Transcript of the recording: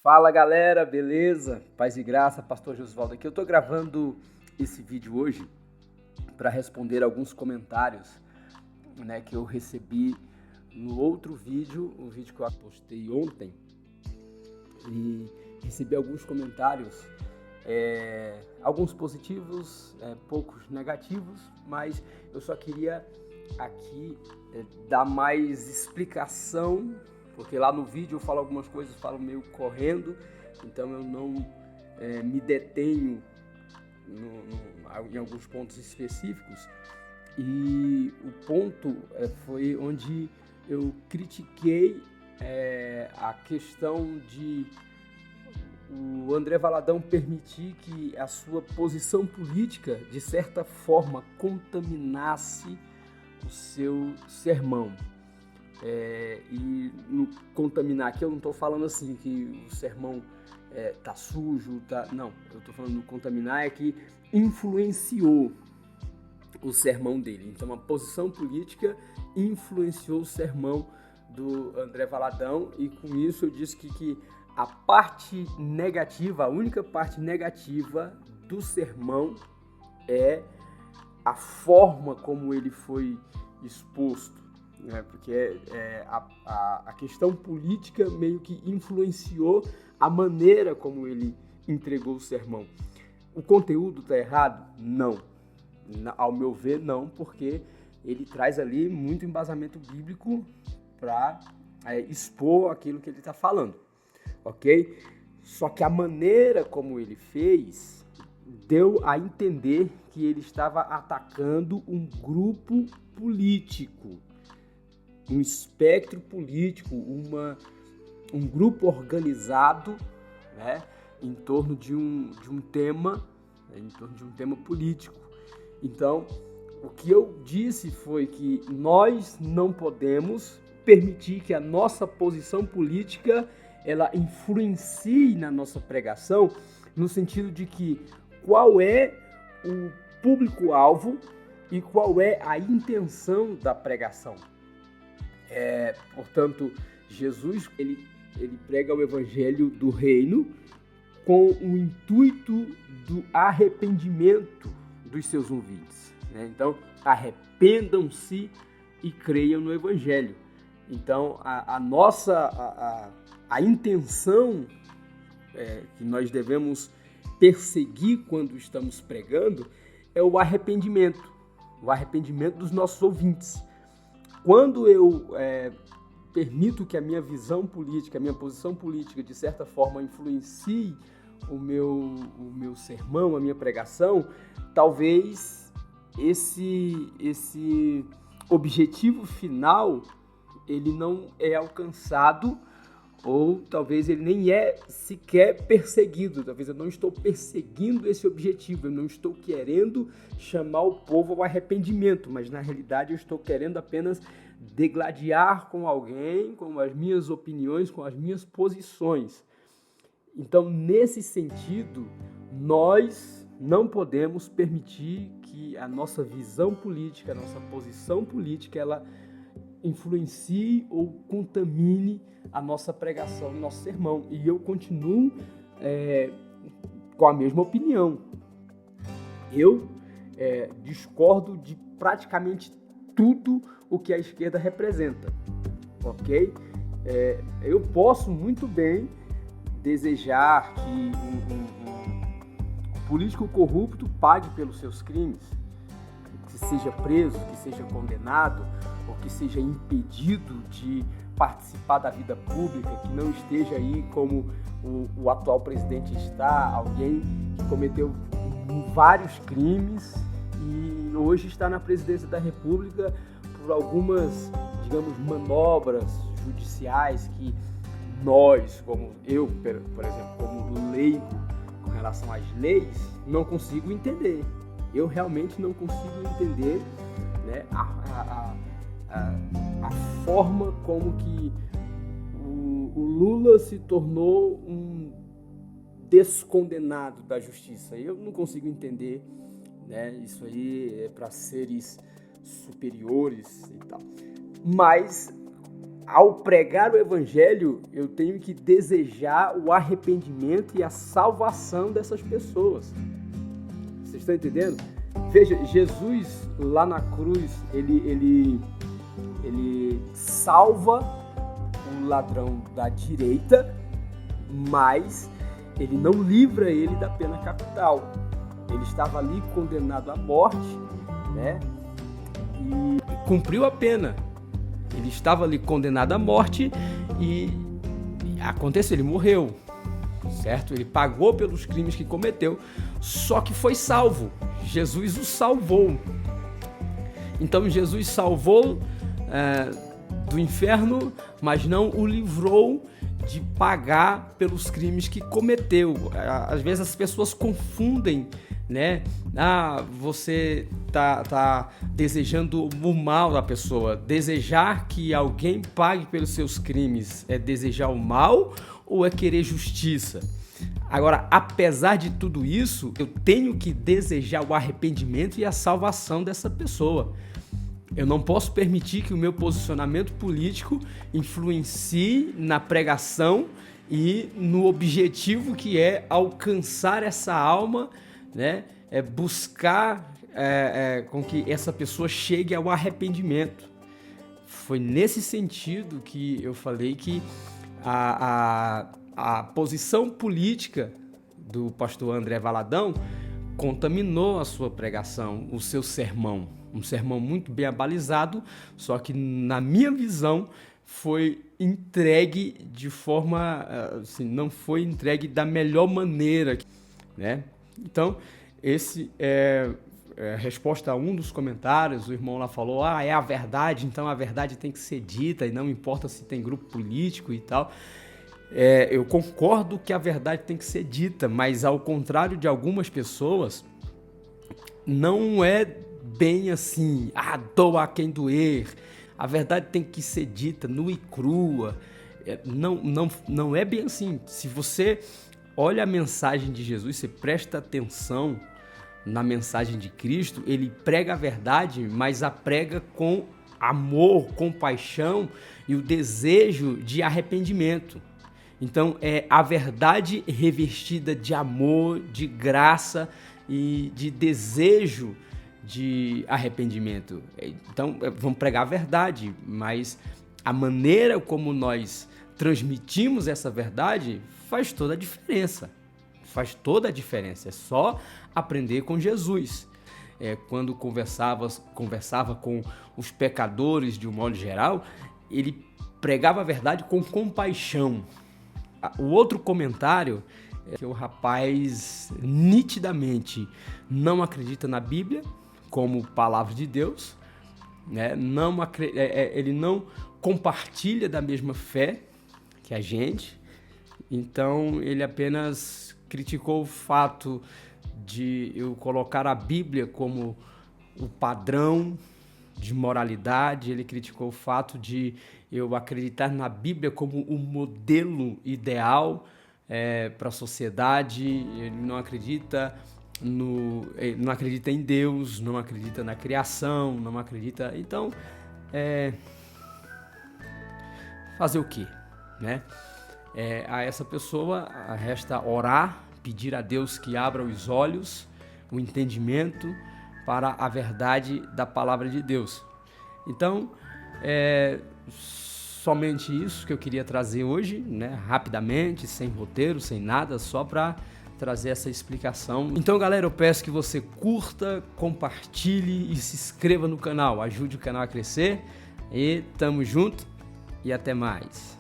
Fala galera, beleza? Paz e graça, Pastor Josvaldo aqui. Eu tô gravando esse vídeo hoje para responder alguns comentários, que eu recebi no outro vídeo, um vídeo que eu postei ontem, e recebi alguns comentários, alguns positivos, poucos negativos, mas eu só queria aqui dar mais explicação, porque lá no vídeo eu falo algumas coisas, falo meio correndo, então eu não me detenho em alguns pontos específicos. E o ponto foi onde eu critiquei a questão de o André Valadão permitir que a sua posição política, de certa forma, contaminasse o seu sermão. E no contaminar aqui eu não estou falando assim que o sermão tá sujo, não, eu estou falando no contaminar é que influenciou o sermão dele. Então a posição política influenciou o sermão do André Valadão, e com isso eu disse que a parte negativa, a única parte negativa do sermão é a forma como ele foi exposto. Porque a questão política meio que influenciou a maneira como ele entregou o sermão. O conteúdo está errado? Não. Ao meu ver, não, porque ele traz ali muito embasamento bíblico para expor aquilo que ele está falando, ok? Só que a maneira como ele fez deu a entender que ele estava atacando um grupo político, um espectro político, um grupo organizado, em torno de um tema, em torno de um tema político. Então, o que eu disse foi que nós não podemos permitir que a nossa posição política ela influencie na nossa pregação, no sentido de que qual é o público-alvo e qual é a intenção da pregação. Portanto, Jesus ele prega o evangelho do reino com o intuito do arrependimento dos seus ouvintes. Então, arrependam-se e creiam no evangelho. Então, a intenção que nós devemos perseguir quando estamos pregando é o arrependimento dos nossos ouvintes. Quando eu permito que a minha visão política, a minha posição política, de certa forma, influencie o meu sermão, a minha pregação, talvez esse objetivo final ele não é alcançado, ou talvez ele nem é sequer perseguido. Talvez eu não estou perseguindo esse objetivo, eu não estou querendo chamar o povo ao arrependimento, mas na realidade eu estou querendo apenas degladiar com alguém, com as minhas opiniões, com as minhas posições. Então, nesse sentido, nós não podemos permitir que a nossa visão política, a nossa posição política, ela influencie ou contamine a nossa pregação, o nosso sermão. E eu continuo com a mesma opinião. Eu discordo de praticamente tudo o que a esquerda representa, ok? Eu posso muito bem desejar que um político corrupto pague pelos seus crimes, que seja preso, que seja condenado, ou que seja impedido de participar da vida pública, que não esteja aí como o atual presidente está, alguém que cometeu vários crimes e hoje está na presidência da República por algumas, digamos, manobras judiciais que nós, como eu, por exemplo, como leigo com relação às leis, não consigo entender. Eu realmente não consigo entender, a forma como que o Lula se tornou um descondenado da justiça. Eu não consigo entender, isso aí é para seres superiores e tal. Mas ao pregar o evangelho, eu tenho que desejar o arrependimento e a salvação dessas pessoas. Vocês estão entendendo? Veja, Jesus lá na cruz, ele salva o ladrão da direita, mas ele não livra ele da pena capital. Ele estava ali condenado à morte, né? E cumpriu a pena. Ele estava ali condenado à morte e aconteceu, ele morreu, certo? Ele pagou pelos crimes que cometeu, só que foi salvo. Jesus o salvou. Então Jesus salvou do inferno, mas não o livrou de pagar pelos crimes que cometeu. Às vezes as pessoas confundem, né? Você tá desejando o mal da pessoa. Desejar que alguém pague pelos seus crimes é desejar o mal ou é querer justiça? Agora, apesar de tudo isso, eu tenho que desejar o arrependimento e a salvação dessa pessoa. Eu não posso permitir que o meu posicionamento político influencie na pregação e no objetivo que é alcançar essa alma, né? Buscar com que essa pessoa chegue ao arrependimento. Foi nesse sentido que eu falei que a posição política do pastor André Valadão contaminou a sua pregação, o seu sermão. Um sermão muito bem abalizado, só que na minha visão foi entregue de forma, assim, não foi entregue da melhor maneira, né? Então, esse é a resposta a um dos comentários. O irmão lá falou, é a verdade, então a verdade tem que ser dita e não importa se tem grupo político e tal. Eu concordo que a verdade tem que ser dita, mas ao contrário de algumas pessoas, não é bem assim, doa a quem doer. A verdade tem que ser dita nua e crua. Não é bem assim. Se você olha a mensagem de Jesus, você presta atenção na mensagem de Cristo, ele prega a verdade, mas a prega com amor, compaixão e o desejo de arrependimento. Então, é a verdade revestida de amor, de graça e de desejo de arrependimento. Então, vamos pregar a verdade, mas a maneira como nós transmitimos essa verdade faz toda a diferença. Faz toda a diferença. É só aprender com Jesus. Quando conversava com os pecadores de um modo geral, ele pregava a verdade com compaixão. O outro comentário é que o rapaz nitidamente não acredita na Bíblia como palavra de Deus, né? Ele não compartilha da mesma fé que a gente, então ele apenas criticou o fato de eu colocar a Bíblia como o padrão de moralidade. Ele criticou o fato de eu acreditar na Bíblia como o modelo ideal para a sociedade. Ele não acredita em Deus, não acredita na criação, não acredita. Então, fazer o quê, né? A essa pessoa resta orar, pedir a Deus que abra os olhos, o entendimento para a verdade da palavra de Deus. Então, somente isso que eu queria trazer hoje, né? Rapidamente, sem roteiro, sem nada, só para trazer essa explicação. Então, galera, eu peço que você curta, compartilhe e se inscreva no canal. Ajude o canal a crescer. E tamo junto e até mais.